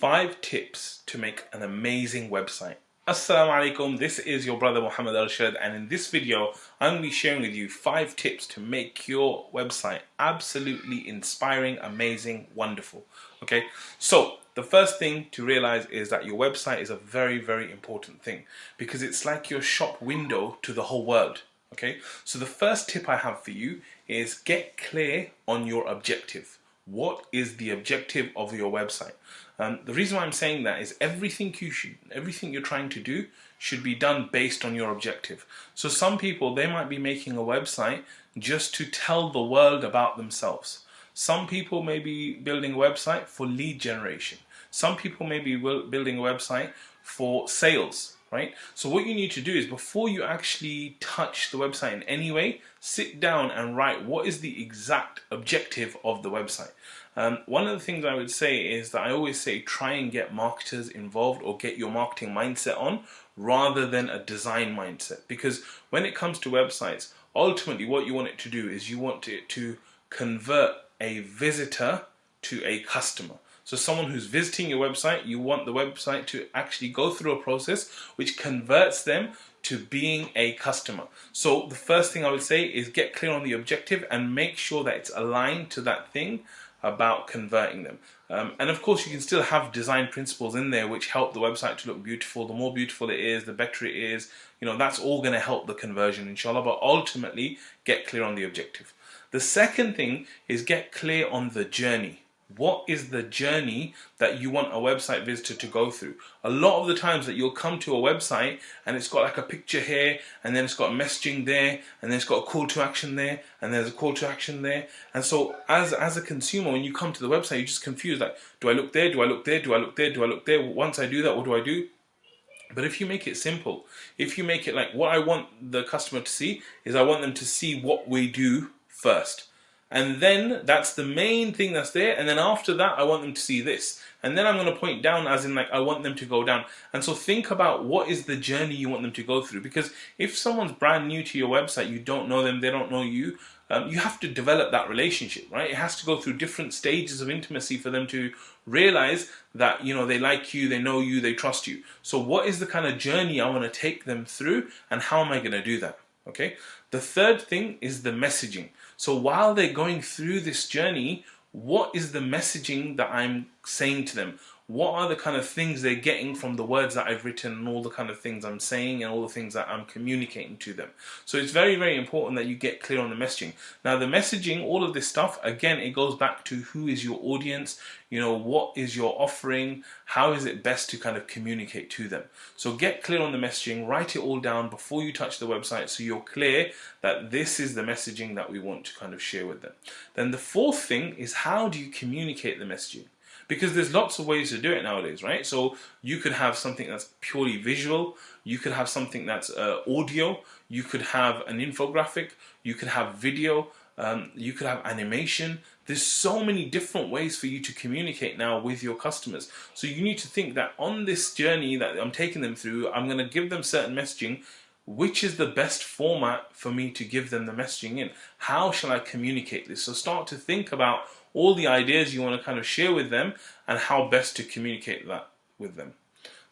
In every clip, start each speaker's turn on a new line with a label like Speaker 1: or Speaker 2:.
Speaker 1: 5 tips to make an amazing website. Assalamu alaikum, this is your brother Mohammad Arshad, and in this video I'm going to be sharing with you 5 tips to make your website absolutely inspiring, amazing, wonderful. Okay, so the first thing to realize is that your website is a very, very important thing because it's like your shop window to the whole world. Okay, so the first tip I have for you is get clear on your objective. What is the objective of your website? The reason why I'm saying that is everything you're trying to do should be done based on your objective. So some people, they might be making a website just to tell the world about themselves. Some people may be building a website for lead generation. Some people may be building a website for sales, right? So what you need to do is, before you actually touch the website in any way, sit down and write what is the exact objective of the website. One of the things I would say is that I always say try and get marketers involved or get your marketing mindset on rather than a design mindset, because when it comes to websites, ultimately what you want it to do is you want it to convert a visitor to a customer. So someone who's visiting your website, you want the website to actually go through a process which converts them to being a customer. So the first thing I would say is get clear on the objective and make sure that it's aligned to that thing about converting them. And of course you can still have design principles in there which help the website to look beautiful. The more beautiful it is, the better it is. You know, that's all going to help the conversion, inshallah, but ultimately get clear on the objective. The second thing is get clear on the journey. What is the journey that you want a website visitor to go through? A lot of the times that you'll come to a website and it's got like a picture here, and then it's got messaging there, and then it's got a call to action there, and there's a call to action there. And so as a consumer, when you come to the website, you're just confused, like, do I look there? Do I look there? Do I look there? Do I look there? Once I do that, what do I do? But if you make it simple, if you make it like, what I want the customer to see is, I want them to see what we do first. And then that's the main thing that's there. And then after that, I want them to see this. And then I'm going to point down, as in like, I want them to go down. And so think about what is the journey you want them to go through. Because if someone's brand new to your website, you don't know them, they don't know you, you have to develop that relationship, right? It has to go through different stages of intimacy for them to realize that, you know, they like you, they know you, they trust you. So what is the kind of journey I want to take them through, and how am I going to do that? Okay. The third thing is the messaging. So while they're going through this journey, what is the messaging that I'm saying to them? What are the kind of things they're getting from the words that I've written, and all the kind of things I'm saying, and all the things that I'm communicating to them? So it's very, very important that you get clear on the messaging. Now the messaging, all of this stuff, again, it goes back to who is your audience, you know, what is your offering, how is it best to kind of communicate to them. So get clear on the messaging, write it all down before you touch the website so you're clear that this is the messaging that we want to kind of share with them. Then the fourth thing is, how do you communicate the messaging? Because there's lots of ways to do it nowadays, right? So you could have something that's purely visual, you could have something that's audio, you could have an infographic, you could have video, you could have animation. There's so many different ways for you to communicate now with your customers. So you need to think that on this journey that I'm taking them through, I'm going to give them certain messaging. Which is the best format for me to give them the messaging in? How shall I communicate this? So start to think about all the ideas you want to kind of share with them and how best to communicate that with them.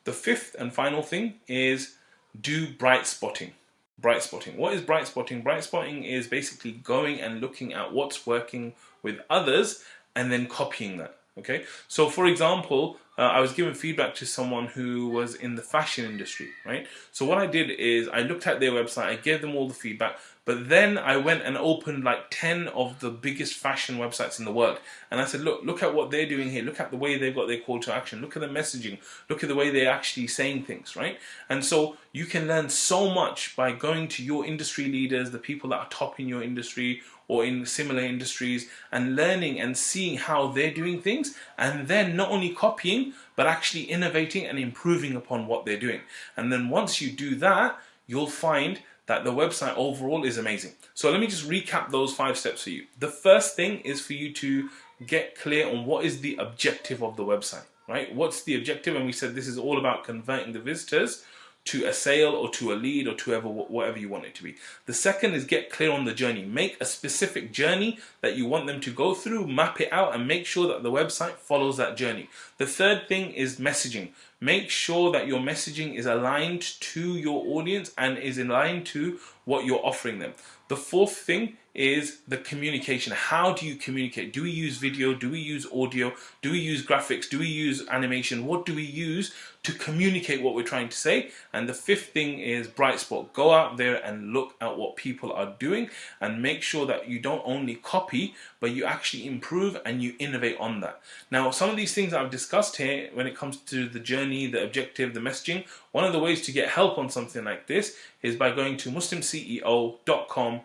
Speaker 1: The fifth and final thing is do bright spotting. Bright spotting. What is bright spotting? Bright spotting is basically going and looking at what's working with others and then copying that. Okay, so for example, I was giving feedback to someone who was in the fashion industry, right? So what I did is I looked at their website, I gave them all the feedback, but then I went and opened like 10 of the biggest fashion websites in the world. And I said, look at what they're doing here. Look at the way they've got their call to action. Look at the messaging. Look at the way they're actually saying things, right? And so you can learn so much by going to your industry leaders, the people that are top in your industry or in similar industries, and learning and seeing how they're doing things, and then not only copying, but actually innovating and improving upon what they're doing. And then once you do that, you'll find that the website overall is amazing. So let me just recap those 5 steps for you. The first thing is for you to get clear on what is the objective of the website, right? What's the objective? And we said this is all about converting the visitors to a sale or to a lead or to whatever you want it to be. The second is get clear on the journey. Make a specific journey that you want them to go through, map it out, and make sure that the website follows that journey. The third thing is messaging. Make sure that your messaging is aligned to your audience and is aligned to what you're offering them. The fourth thing is the communication. How do you communicate? Do we use video? Do we use audio? Do we use graphics? Do we use animation? What do we use to communicate what we're trying to say? And the fifth thing is bright spot. Go out there and look at what people are doing and make sure that you don't only copy, but you actually improve and you innovate on that. Now, some of these things I've discussed here when it comes to the journey, the objective, the messaging, one of the ways to get help on something like this is by going to muslimceo.com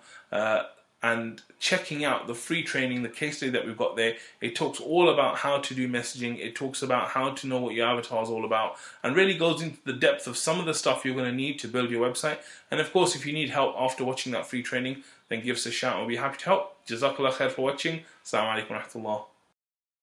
Speaker 1: and checking out the free training, the case study that we've got there. It talks all about how to do messaging. It talks about how to know what your avatar is all about, and really goes into the depth of some of the stuff you're going to need to build your website. And of course, if you need help after watching that free training, then give us a shout. We'll be happy to help. Jazakallah khair for watching. Assalamu alaikum wa rahmatullah.